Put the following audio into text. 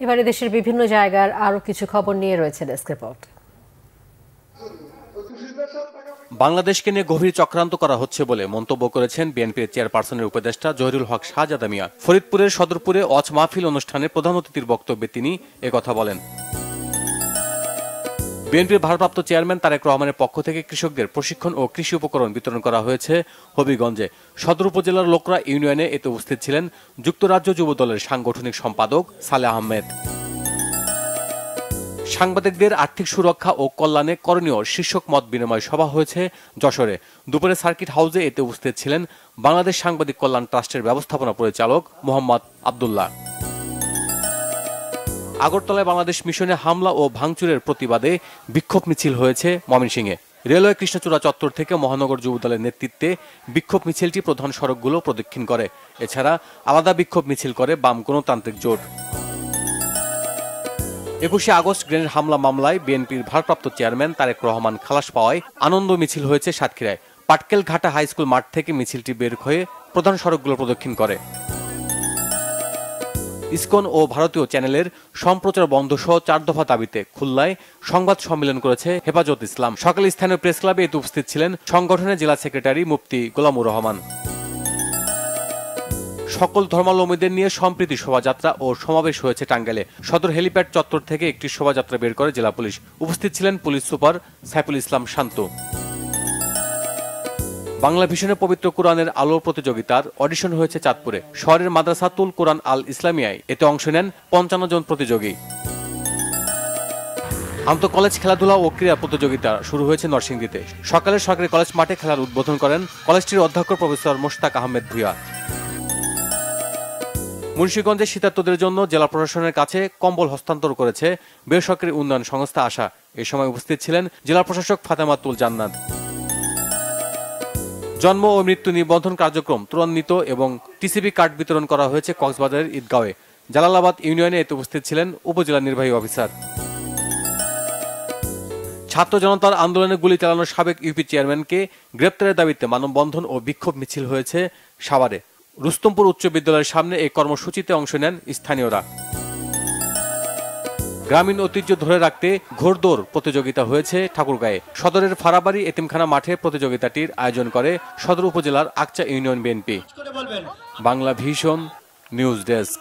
এবারে দেশের বিভিন্ন জায়গার আরো কিছু খবর নিয়ে রয়েছে ডেস্ক রিপোর্ট। বাংলাদেশকে নিয়ে গভীর চক্রান্ত করা হচ্ছে বলে মন্তব্য করেছেন বিএনপির চেয়ারপারসনের উপদেষ্টা জহিরুল হক শাহজাদা মিয়া। ফরিদপুরের সদরপুরে ওয়াজ মাহফিল অনুষ্ঠানে প্রধান অতিথির বক্তব্যে তিনি একথা বলেন। বিএনপির ভারপ্রাপ্ত চেয়ারম্যান তারেক রহমানের পক্ষ থেকে কৃষকদের প্রশিক্ষণ ও কৃষি উপকরণ বিতরণ করা হয়েছে হবিগঞ্জে। সদর উপজেলার লোকরা ইউনিয়নে এতে উপস্থিত ছিলেন যুক্তরাজ্য যুব দলের সাংগঠনিক সম্পাদক সালেহ আহমেদ। সাংবাদিকদের আর্থিক সুরক্ষা ও কল্যাণে করণীয় শীর্ষক মত বিনিময় সভা হয়েছে যশোরে। দুপুরে সার্কিট হাউসে এতে উপস্থিত ছিলেন বাংলাদেশ সাংবাদিক কল্যাণ ট্রাস্টের ব্যবস্থাপনা পরিচালক মোহাম্মদ আব্দুল্লাহ। আগরতলায় বাংলাদেশ মিশনে হামলা ও ভাঙচুরের প্রতিবাদে বিক্ষোভ মিছিল হয়েছে ময়মনসিংহে। রেলওয়ে কৃষ্ণচূড়া চত্বর থেকে মহানগর যুবদলের নেতৃত্বে বিক্ষোভ মিছিলটি প্রধান সড়কগুলো প্রদক্ষিণ করে। এছাড়া আলাদা বিক্ষোভ মিছিল করে বাম গণতান্ত্রিক জোট। 21শে আগস্ট গ্রেনেড হামলা মামলায় বিএনপির ভারপ্রাপ্ত চেয়ারম্যান তারেক রহমান খালাস পাওয়ায় আনন্দ মিছিল হয়েছে সাতক্ষীরায়। পাটকেল ঘাটা হাই স্কুল মাঠ থেকে মিছিলটি বের হয়ে প্রধান সড়কগুলো প্রদক্ষিণ করে। ইসকন ও ভারতীয় চ্যানেলের সম্প্রচার বন্ধ সহ 4 দফা দাবিতে খুলনায় সংবাদ সম্মেলন করেছে হেফাজত ইসলাম। সকালে স্থানীয় প্রেস ক্লাবে এতে উপস্থিত ছিলেন সংগঠনের জেলা সেক্রেটারি মুফতি গোলামুর রহমান। সকল ধর্মাবলম্বীদের নিয়ে সম্প্রীতি শোভাযাত্রা ও সমাবেশ হয়েছে টাঙ্গাইলে। সদর হেলিপ্যাড চত্বর থেকে একটি শোভাযাত্রা বের করে জেলা পুলিশ। উপস্থিত ছিলেন পুলিশ সুপার সাইফুল ইসলাম শান্ত। বাংলা ভিশনের পবিত্র কোরআনের আলো প্রতিযোগিতার অডিশন হয়েছে চাঁদপুরে। শহরের মাদ্রাসাতুল কোরআন আল ইসলামিয়ায় এতে অংশ নেন 55 জন প্রতিযোগী। আন্তঃ কলেজ খেলাধুলা ও ক্রীড়া প্রতিযোগিতা শুরু হয়েছে নরসিংদীতে। সকালে সরকারি কলেজ মাঠে খেলার উদ্বোধন করেন কলেজটির অধ্যক্ষ প্রফেসর মোশতাক আহমেদ ভূঁইয়া। মুন্সিগঞ্জে শীতার্তদের জন্য জেলা প্রশাসনের কাছে কম্বল হস্তান্তর করেছে বেসরকারি উন্নয়ন সংস্থা আশা। এ সময় উপস্থিত ছিলেন জেলা প্রশাসক ফাতেমাতুল জান্নাত। জন্ম ও মৃত্যু নিবন্ধন কার্যক্রম ত্বরান্বিত এবং টিসিবি কার্ড বিতরণ করা হয়েছে কক্সবাজারের ঈদগাঁওয়ে। জালালাবাদ ইউনিয়নে এতে উপস্থিত ছিলেন উপজেলা নির্বাহী অফিসার। ছাত্র জনতার আন্দোলনে গুলি চালানোর সাবেক ইউপি চেয়ারম্যানকে গ্রেপ্তারের দাবিতে মানববন্ধন ও বিক্ষোভ মিছিল হয়েছে সাভারে। রুস্তমপুর উচ্চ বিদ্যালয়ের সামনে এই কর্মসূচিতে অংশ নেন স্থানীয়রা। গ্রামীণ ঐতিহ্য ধরে রাখতে ঘোড়দৌড় প্রতিযোগিতা হয়েছে ঠাকুরগাঁয়ে। সদরের ফারাবাড়ি এতিমখানা মাঠে প্রতিযোগিতাটির আয়োজন করে সদর উপজেলার Akcha union BNP. Bangla vision news desk.